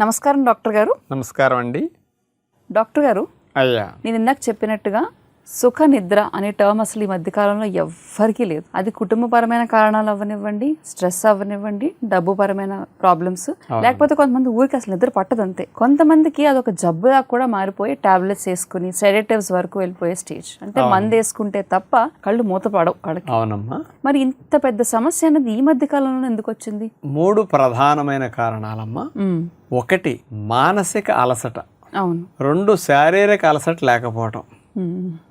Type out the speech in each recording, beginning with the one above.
నమస్కారం డాక్టర్ గారు. నమస్కారం అండి. డాక్టర్ గారు, అయ్యా, నేను ఇందాక చెప్పినట్టుగా సుఖ నిద్ర అనే టర్మ్ అసలు ఈ మధ్యకాలంలో ఎవ్వరికీ లేదు. అది కుటుంబపరమైన కారణాలు అవ్వనివ్వండి, స్ట్రెస్ అవ్వనివ్వండి, డబ్బు పరమైన ప్రాబ్లమ్స్, లేకపోతే కొంతమంది ఊరికి అసలు నిద్ర పట్టదంతే. కొంతమందికి అదొక జబ్బులా కూడా మారిపోయి టాబ్లెట్స్ వేసుకుని సెడేటివ్స్ వరకు వెళ్ళిపోయే స్టేజ్. అంటే మందు వేసుకుంటే తప్ప కళ్ళు మూతపడవు వాళ్ళకి. అవునమ్మా. మరి ఇంత పెద్ద సమస్య అనేది ఈ మధ్య కాలంలో ఎందుకు వచ్చింది? 3 ప్రధానమైన కారణాలమ్మా. 1 మానసిక అలసట. అవును. 2 శారీరక అలసట లేకపోవటం.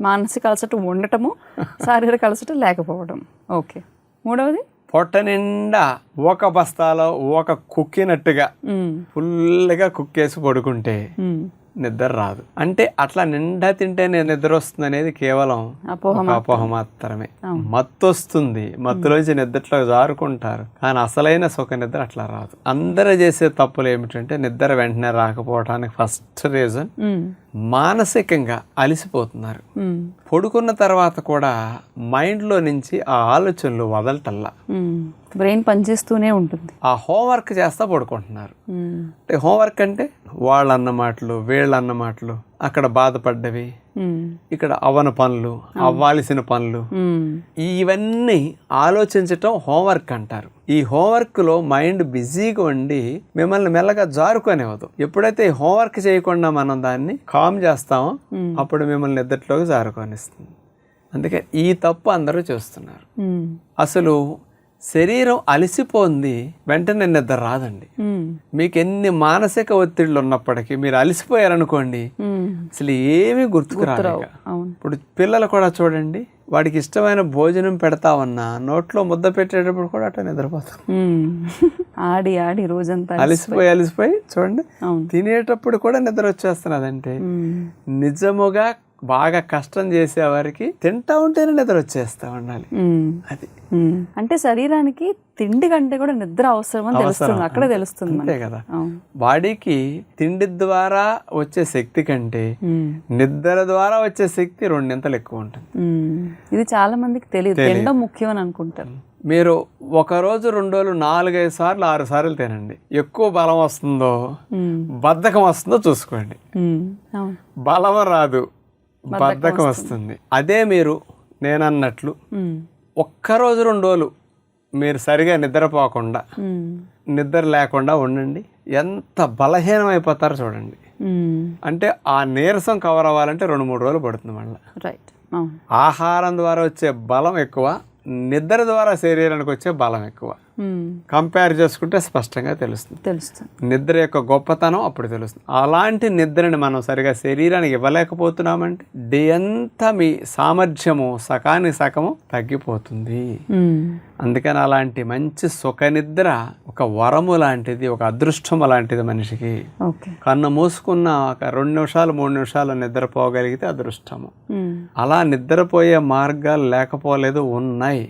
మానసిక అలసట ఉండటము, శారీరక అలసట లేకపోవడం. ఓకే. 3వది పొట్ట నిండా ఒక బస్తాలో ఒక కుక్కినట్టుగా ఫుల్గా కుక్కేసి పడుకుంటే నిద్ర రాదు. అంటే అట్లా నిండా తింటేనే నిద్ర వస్తుంది అనేది కేవలం అపోహ మాత్రమే. మత్తు వస్తుంది, మత్తులోంచి నిద్రలో జారుకుంటారు, కానీ అసలైన సుఖ నిద్ర అట్లా రాదు. అందరూ చేసే తప్పులు ఏమిటంటే నిద్ర వెంటనే రాకపోవడానికి ఫస్ట్ రీజన్ మానసికంగా అలిసిపోతున్నారు. పడుకున్న తర్వాత కూడా మైండ్లో నుంచి ఆ ఆలోచనలు వదలటల్లా, బ్రెయిన్ పనిచేస్తూనే ఉంటుంది. ఆ హోంవర్క్ చేస్తా పడుకుంటున్నారు. అంటే హోంవర్క్ అంటే వాళ్ళన్న మాటలు, వీళ్ళన్న మాటలు, అక్కడ బాధపడ్డవి, ఇక్కడ అవన పనులు, అవ్వాల్సిన పనులు, ఇవన్నీ ఆలోచించటం హోంవర్క్ అంటారు. ఈ హోంవర్క్ లో మైండ్ బిజీగా ఉండి మిమ్మల్ని మెల్లగా జారుకోనివ్వదు. ఎప్పుడైతే హోంవర్క్ చేయకుండా మనం దాన్ని కామ్ చేస్తామో అప్పుడు మిమ్మల్ని నిద్రలోకి జారుకోనిస్తుంది. అందుకే ఈ తప్పు అందరూ చేస్తున్నారు. అసలు శరీరం అలసిపోంది, వెంటనే నిద్ర రాదండి. మీకు ఎన్ని మానసిక ఒత్తిళ్ళు ఉన్నప్పటికీ మీరు అలసిపోయారనుకోండి, అసలు ఏమీ గుర్తుకు రాదు. ఇప్పుడు పిల్లలు కూడా చూడండి, వాడికి ఇష్టమైన భోజనం పెడతామన్నా నోట్లో ముద్ద పెట్టేటప్పుడు కూడా అట్లా నిద్రపోతాం. ఆడి ఆడి రోజంతా అలసిపోయి చూడండి, తినేటప్పుడు కూడా నిద్ర వచ్చేస్తున్నదంటే నిజముగా బాగా కష్టం చేసేవారికి తింటా ఉంటేనే నిద్ర వచ్చేస్తా ఉండాలి. అది అంటే శరీరానికి తిండి కంటే కూడా నిద్ర అవసరం అని తెలుస్తుంది, అక్కడే తెలుస్తుంది. అంతే కదా. బాడీకి తిండి ద్వారా వచ్చే శక్తి కంటే నిద్ర ద్వారా వచ్చే శక్తి 2 ఎక్కువ ఉంటుంది. ఇది చాలా మందికి తెలియదు, తినడం ముఖ్యం అని అనుకుంటారు. మీరు 1 రోజు 2 రోజులు 4-5 సార్లు 6 సార్లు తినండి, ఎక్కువ బలం వస్తుందో బద్ధకం వస్తుందో చూసుకోండి. బలం రాదు, బద్ధకం వస్తుంది. అదే మీరు నేనన్నట్లు 1 రోజు 2 రోజులు మీరు సరిగా నిద్రపోకుండా, నిద్ర లేకుండా ఉండండి, ఎంత బలహీనమైపోతారో చూడండి. అంటే ఆ నీరసం కవర్ అవ్వాలంటే 2-3 రోజులు పడుతుంది. మళ్ళీ ఆహారం ద్వారా వచ్చే బలం ఎక్కువ, నిద్ర ద్వారా శరీరానికి వచ్చే బలం ఎక్కువ. కంపేర్ చేసుకుంటే స్పష్టంగా తెలుస్తుంది నిద్ర యొక్క గొప్పతనం అప్పుడు తెలుస్తుంది. అలాంటి నిద్రని మనం సరిగా శరీరానికి ఇవ్వలేకపోతున్నామంటే డే అంతా మీ సామర్థ్యము సకానికి సగము తగ్గిపోతుంది. అందుకని అలాంటి మంచి సుఖ నిద్ర ఒక వరము లాంటిది, ఒక అదృష్టము లాంటిది మనిషికి. కన్ను మూసుకున్న ఒక 2 నిమిషాలు 3 నిమిషాలు నిద్రపోగలిగితే అదృష్టము. అలా నిద్రపోయే మార్గాలు లేకపోలేదు, ఉన్నాయి.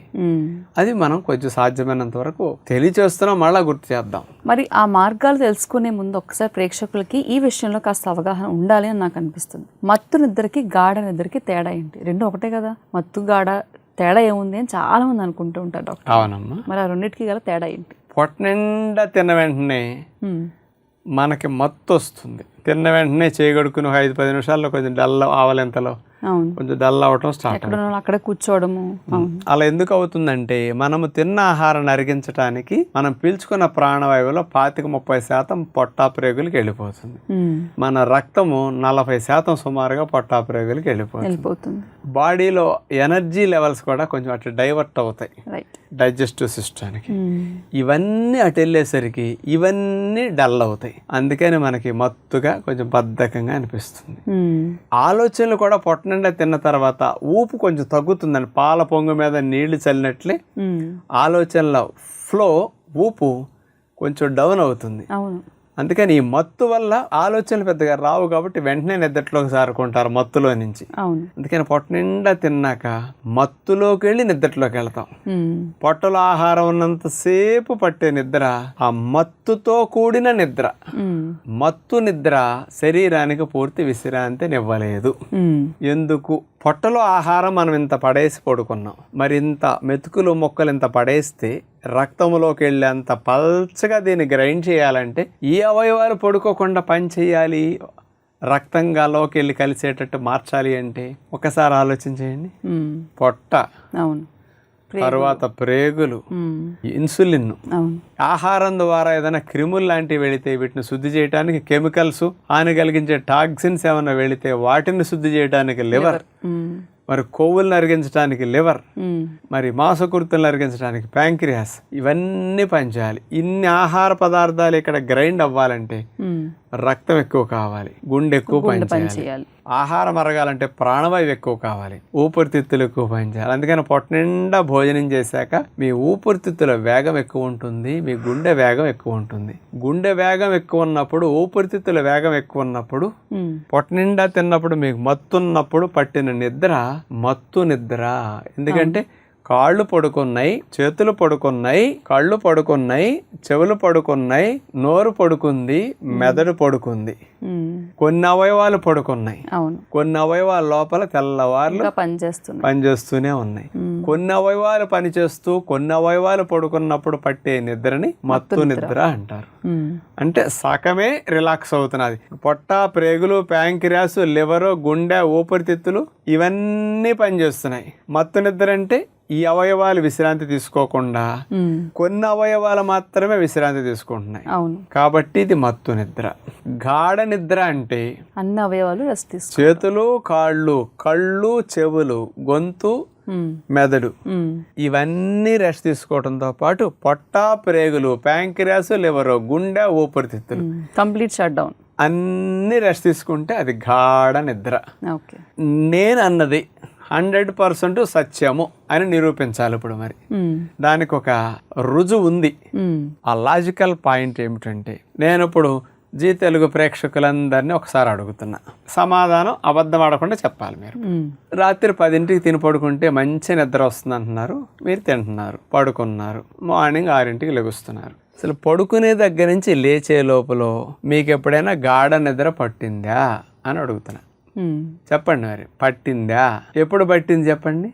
అది మనం కొంచెం సాధ్యమైనంత వరకు తెలియచేస్తున్నాం, మళ్ళా గుర్తు చేద్దాం. మరి ఆ మార్గాలు తెలుసుకునే ముందు ఒకసారి ప్రేక్షకులకి ఈ విషయంలో కాస్త అవగాహన ఉండాలి అని నాకు అనిపిస్తుంది. మత్తు నిద్రకి గాఢ నిద్రకి తేడా ఏంటి? 2 ఒకటే కదా. మత్తు గాఢ తేడా ఏముంది అని చాలా మంది అనుకుంటూ ఉంటారు డాక్టర్. అవునమ్మా. మరి ఆ 2కి గల తేడా ఏంటి? పొట్ట నిండా తిన్న వెంటనే మనకి మత్తు వస్తుంది. తిన్న వెంటనే చేయగడుకుని 5-10 నిమిషాల్లో కొంచెం డల్ ఆవలింతలో కొంచెం డల్ అవటం స్టార్ట్, అక్కడే కూర్చోవడము. అలా ఎందుకు అవుతుందంటే మనము తిన్న ఆహారాన్ని అరిగించడానికి మనం పీల్చుకున్న ప్రాణవాయువులో 25-30% పొట్టాప్రేగులకి వెళ్ళిపోతుంది. మన రక్తము 40% సుమారుగా పొట్టాప్రేగులకి వెళ్ళిపోతుంది. బాడీలో ఎనర్జీ లెవెల్స్ కూడా కొంచెం అట్లా డైవర్ట్ అవుతాయి డైజెస్టివ్ సిస్టానికి. ఇవన్నీ అటు వెళ్ళేసరికి ఇవన్నీ డల్ అవుతాయి. అందుకని మనకి మత్తుగా కొంచెం బద్ధకంగా అనిపిస్తుంది. ఆలోచనలు కూడా పొట్ట నిండా తిన్న తర్వాత ఊపు కొంచెం తగ్గుతుందండి. పాల పొంగు మీద నీళ్లు చల్లినట్లే ఆలోచనల ఫ్లో, ఊపు కొంచెం డౌన్ అవుతుంది. అందుకని ఈ మత్తు వల్ల ఆలోచనలు పెద్దగా రావు కాబట్టి వెంటనే నిద్రలోకి జారుకుంటారు మత్తులో నుంచి. అందుకని పొట్ట నిండా తిన్నాక మత్తులోకి వెళ్ళి నిద్రలోకి వెళ్తాం. పొట్టలో ఆహారం ఉన్నంతసేపు పట్టే నిద్ర ఆ మత్తుతో కూడిన నిద్ర. మత్తు నిద్ర శరీరానికి పూర్తి విశ్రాంతినివ్వలేదు. ఎందుకు పొట్టలో ఆహారం మనం ఇంత పడేసి పడుకున్నాం, మరి ఇంత మెతుకులు మొక్కలు ఇంత పడేస్తే రక్తంలోకి వెళ్ళేంత పల్చగా దీన్ని గ్రైండ్ చేయాలంటే ఈ అవయవాలు పడుకోకుండా పని చేయాలి, రక్తంగాలోకి వెళ్ళి కలిసేటట్టు మార్చాలి అంటే ఒకసారి ఆలోచన చేయండి. పొట్ట, అవును, తర్వాత ప్రేగులు, ఇన్సులిన్, ఆహారం ద్వారా ఏదైనా క్రిములు లాంటివి వెళితే వీటిని శుద్ధి చేయడానికి కెమికల్స్, హాని కలిగించే టాక్సిన్స్ ఏమైనా వెళితే వాటిని శుద్ధి చేయడానికి లివర్, మరి కొవ్వులను అరిగించడానికి లివర్, మరి మాంసకృతులను అరిగించడానికి ప్యాంక్రియాస్, ఇవన్నీ పనిచేయాలి. ఇన్ని ఆహార పదార్థాలు ఇక్కడ గ్రైండ్ అవ్వాలంటే రక్తం ఎక్కువ కావాలి, గుండె ఎక్కువ పనిచేయాలి, ఆహారం అరగాలంటే ప్రాణవాయువు ఎక్కువ కావాలి, ఊపిరితిత్తులు ఎక్కువ పనిచేయాలి. అందుకని పొట్ట నిండా భోజనం చేశాక మీ ఊపిరితిత్తుల వేగం ఎక్కువ ఉంటుంది, మీ గుండె వేగం ఎక్కువ ఉంటుంది. గుండె వేగం ఎక్కువ ఉన్నప్పుడు, ఊపిరితిత్తుల వేగం ఎక్కువ ఉన్నప్పుడు, పొట్ట నిండా తిన్నప్పుడు మీకు మత్తున్నప్పుడు పట్టిన నిద్ర మత్తు నిద్ర. ఎందుకంటే కాళ్ళు పడుకున్నాయి, చేతులు పడుకున్నాయి, కళ్ళు పడుకున్నాయి, చెవులు పడుకున్నాయి, నోరు పడుకుంది, మెదడు పడుకుంది, కొన్ని అవయవాలు పడుకున్నాయి, కొన్ని అవయవాల లోపల తెల్లవార్లు పనిచేస్తూనే ఉన్నాయి. కొన్ని అవయవాలు పనిచేస్తూ కొన్ని అవయవాలు పడుకున్నప్పుడు పట్టే నిద్రని మత్తు నిద్ర అంటారు. అంటే సగమే రిలాక్స్ అవుతున్నది. పొట్ట, ప్రేగులు, ప్యాంక్రియాస్, లివరు, గుండె, ఊపిరితిత్తులు ఇవన్నీ పనిచేస్తున్నాయి. మత్తు నిద్ర అంటే ఈ అవయవాలు విశ్రాంతి తీసుకోకుండా కొన్ని అవయవాలు మాత్రమే విశ్రాంతి తీసుకుంటున్నాయి. కాబట్టి ఇది మత్తు నిద్ర. గాఢ నిద్ర అంటే అన్ని అవయవాలు రెస్ట్ తీసుకుంటాయి. చేతులు, కాళ్ళు, కళ్ళు, చెవులు, గొంతు, మెదడు ఇవన్నీ రెస్ట్ తీసుకోవడంతో పాటు పొట్ట, ప్రేగులు, ప్యాంక్రియాస్, లివర్, గుండె, ఊపిరితిత్తులు కంప్లీట్ షట్ డౌన్ అన్ని రెస్ట్ తీసుకుంటే అది గాఢ నిద్ర. నేను అన్నది 100% సత్యము అని నిరూపించాలి. ఇప్పుడు మరి దానికి ఒక రుజువు ఉంది. ఆ లాజికల్ పాయింట్ ఏమిటంటే, నేను ఇప్పుడు జీ తెలుగు ప్రేక్షకులందరినీ ఒకసారి అడుగుతున్నా, సమాధానం అబద్ధం ఆడకుండా చెప్పాలి. మీరు రాత్రి 10ంటికి తిని పడుకుంటే మంచి నిద్ర వస్తుంది అంటున్నారు, మీరు తింటున్నారు, పడుకున్నారు, మార్నింగ్ 6ంటికి లెగుస్తున్నారు. అసలు పడుకునే దగ్గర నుంచి లేచే లోపల మీకు ఎప్పుడైనా గాఢ నిద్ర పట్టిందా అని అడుగుతున్నా. చెప్పండి మరి, పట్టిందా? ఎప్పుడు పట్టింది చెప్పండి,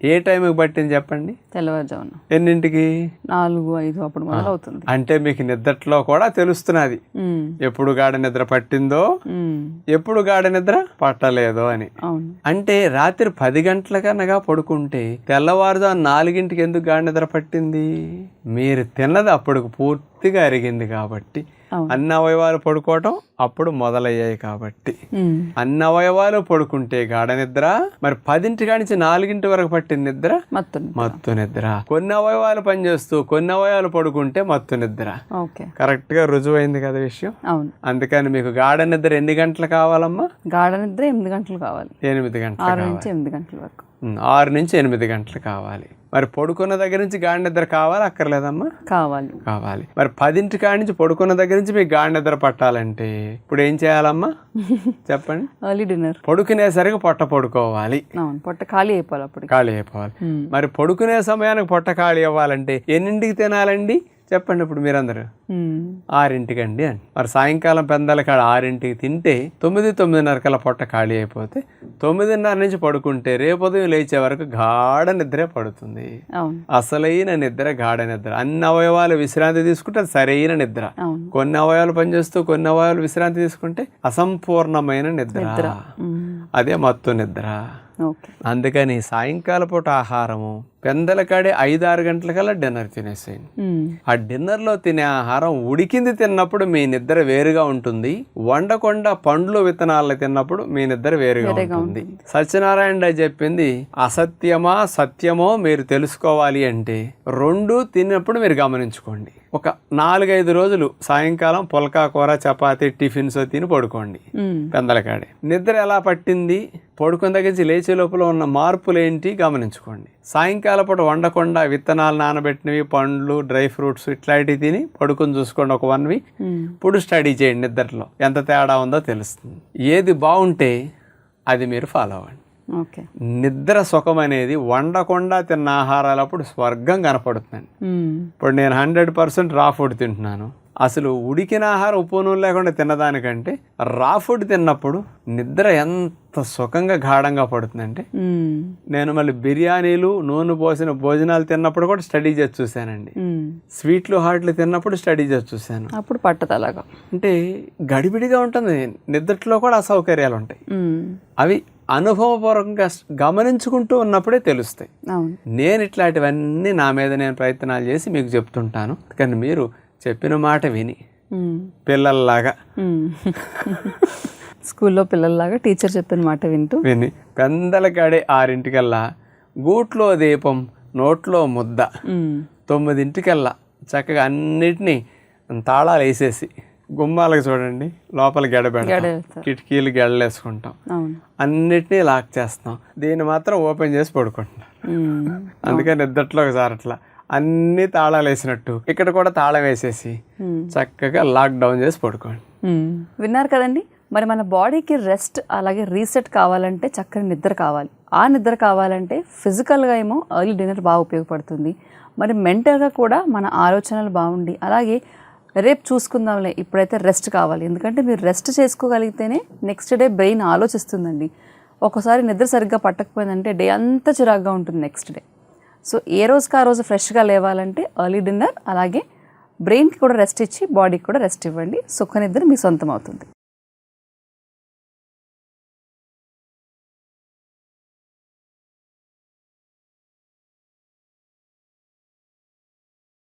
ఏ టైంకి పట్టింది చెప్పండి? తెల్లవారుజామున. ఎన్నింటికి? 4-5 అప్పుడు మొదలవుతుంది. అంటే మీకు నిద్రలో కూడా తెలుస్తున్నది ఎప్పుడు గాఢ నిద్ర పట్టిందో, ఎప్పుడు గాఢ నిద్ర పట్టలేదో అని. అంటే రాత్రి 10 గంటలకనగా పడుకుంటే తెల్లవారుజాము 4ంటికి ఎందుకు గాఢ నిద్ర పట్టింది? మీరు తిన్నది అప్పుడు పూర్తిగా అరిగింది కాబట్టి. అన్ని అవయవాలు పడుకోవటం అప్పుడు మొదలయ్యాయి కాబట్టి. అన్ని అవయవాలు పడుకుంటే గాఢ నిద్ర, మరి 10ంటి నుంచి 4ంటి వరకు పట్టిన నిద్ర మత్తు నిద్ర. కొన్ని అవయవాలు పనిచేస్తూ కొన్ని అవయవాలు పడుకుంటే మత్తు నిద్ర. కరెక్ట్ గా రుజువైంది కదా విషయం. అందుకని మీకు గాఢ నిద్ర ఎన్ని గంటలు కావాలమ్మా? గాఢ నిద్ర 8 గంటలు కావాలి. 8 గంటలు, 6 నుంచి 8 గంటల వరకు. 6 నుంచి 8 గంటలు కావాలి. మరి పడుకున్న దగ్గర నుంచి గాఢ నిద్ర కావాలి అక్కర్లేదమ్మా? కావాలి. మరి 10ంటి కాడి నుంచి పడుకున్న దగ్గర నుంచి మీకు గాఢ నిద్ర పట్టాలంటే ఇప్పుడు ఏం చేయాలమ్మా చెప్పండి? Early dinner. పడుకునేసరికి పొట్ట పడుకోవాలి, పొట్ట ఖాళీ అయిపోవాలి. అప్పుడు ఖాళీ అయిపోవాలి. మరి పడుకునే సమయానికి పొట్ట ఖాళీ అవ్వాలంటే ఎన్నింటికి తినాలండి చెప్పండి? ఇప్పుడు మీరందరూ 6ంటికి అండి అని. మరి సాయంకాలం పెందల కాడ 6ంటికి తింటే 9-9:30 కల్లా పొట్ట ఖాళీ అయిపోతే 9:30 నుంచి పడుకుంటే రేపు ఉదయం లేచే వరకు గాఢ నిద్రే పడుతుంది. అసలైన నిద్ర గాఢ నిద్ర. అన్ని అవయవాలు విశ్రాంతి తీసుకుంటే అది సరైన నిద్ర. కొన్ని అవయవాలు పనిచేస్తూ కొన్ని అవయవాలు విశ్రాంతి తీసుకుంటే అసంపూర్ణమైన నిద్ర. అదే మత్తు నిద్ర. అందుకని సాయంకాల పూట ఆహారము పెందల కాడే 5-6 గంటలకల్లా డిన్నర్ తినేసేయండి. ఆ డిన్నర్ లో తినే ఆహారం ఉడికింది తిన్నప్పుడు మీ నిద్ర వేరుగా ఉంటుంది, వండకుండా పండ్లు విత్తనాలు తిన్నప్పుడు మీ నిద్ర వేరుగా ఉంటుంది. సత్యనారాయణ చెప్పింది అసత్యమా సత్యమో మీరు తెలుసుకోవాలి అంటే 2 తిన్నప్పుడు మీరు గమనించుకోండి. ఒక 4-5 రోజులు సాయంకాలం పుల్కా కూర, చపాతి, టిఫిన్స్ తిని పడుకోండి పెందల కాడే. నిద్ర ఎలా పట్టింది, పడుకున్న దగ్గర నుంచి లేచే లోపల ఉన్న మార్పులు ఏంటి గమనించుకోండి. సాయంకాలం పూట వండకుండా విత్తనాలు నానబెట్టినవి, పండ్లు, డ్రై ఫ్రూట్స్ ఇట్లాంటివి తిని పడుకుని చూసుకోండి ఒక 1 వీక్. ఇప్పుడు స్టడీ చేయండి, నిద్రలో ఎంత తేడా ఉందో తెలుస్తుంది. ఏది బాగుంటే అది మీరు ఫాలో అవ్వండి. నిద్ర సుఖం అనేది వండకుండా తిన్న ఆహారాలు అప్పుడు స్వర్గం కనపడుతుందండి. ఇప్పుడు నేను 100% రా ఫుడ్ తింటున్నాను, అసలు ఉడికిన ఆహారం ఉప్పు నూనె లేకుండా తిన్నదానికంటే రా ఫుడ్ తిన్నప్పుడు నిద్ర ఎంత సుఖంగా గాఢంగా పడుతుందంటే, నేను మళ్ళీ బిర్యానీలు నూనె పోసిన భోజనాలు తిన్నప్పుడు కూడా స్టడీ చేసి చూశానండి. స్వీట్లు హాట్లు తిన్నప్పుడు స్టడీ చేసి చూశాను. అప్పుడు పట్టదు అలాగా. అంటే గడిబిడిగా ఉంటుంది, నిద్రలో కూడా అసౌకర్యాలు ఉంటాయి. అవి అనుభవపూర్వకంగా గమనించుకుంటూ ఉన్నప్పుడే తెలుస్తాయి. నేను ఇట్లాంటివన్నీ నా మీద నేను ప్రయత్నాలు చేసి మీకు చెప్తుంటాను. కానీ మీరు చెప్పిన మాట విని పిల్లల్లాగా స్కూల్లో పిల్లల్లాగా టీచర్ చెప్పిన మాట విని పెందలకాడే 6 గూట్లో దీపం నోట్లో ముద్ద 9 చక్కగా అన్నిటినీ తాళాలు వేసేసి గుమ్మాలకు చూడండి లోపల కిటికీలు గెడలేసుకుంటాం, అన్నిటినీ లాక్ చేస్తాం, దీన్ని మాత్రం ఓపెన్ చేసి పడుకుంటున్నాం. అందుకని నిద్రలో ఒకసారి అట్లా అన్ని తాళాలు వేసినట్టు ఇక్కడ కూడా తాళం వేసేసి చక్కగా లాక్ డౌన్ చేసి పడుకోండి. విన్నారు కదండి. మరి మన బాడీకి రెస్ట్ అలాగే రీసెట్ కావాలంటే చక్కని నిద్ర కావాలి. ఆ నిద్ర కావాలంటే ఫిజికల్గా ఏమో ఎర్లీ డిన్నర్ బాగా ఉపయోగపడుతుంది. మరి మెంటల్గా కూడా మన ఆలోచనలు బాగుండి అలాగే రేపు చూసుకుందాంలే ఇప్పుడైతే రెస్ట్ కావాలి. ఎందుకంటే మీరు రెస్ట్ చేసుకోగలిగితేనే నెక్స్ట్ డే బ్రెయిన్ ఆలోచిస్తుందండి. ఒకసారి నిద్ర సరిగ్గా పట్టకపోయిందంటే డే అంతా చిరాగ్గా ఉంటుంది నెక్స్ట్ డే. సో ఏ రోజుకి ఆ రోజు ఫ్రెష్గా లేవాలంటే ఎర్లీ డిన్నర్ అలాగే బ్రెయిన్కి కూడా రెస్ట్ ఇచ్చి బాడీకి కూడా రెస్ట్ ఇవ్వండి. సుఖ నిద్ర మీ సొంతం అవుతుంది.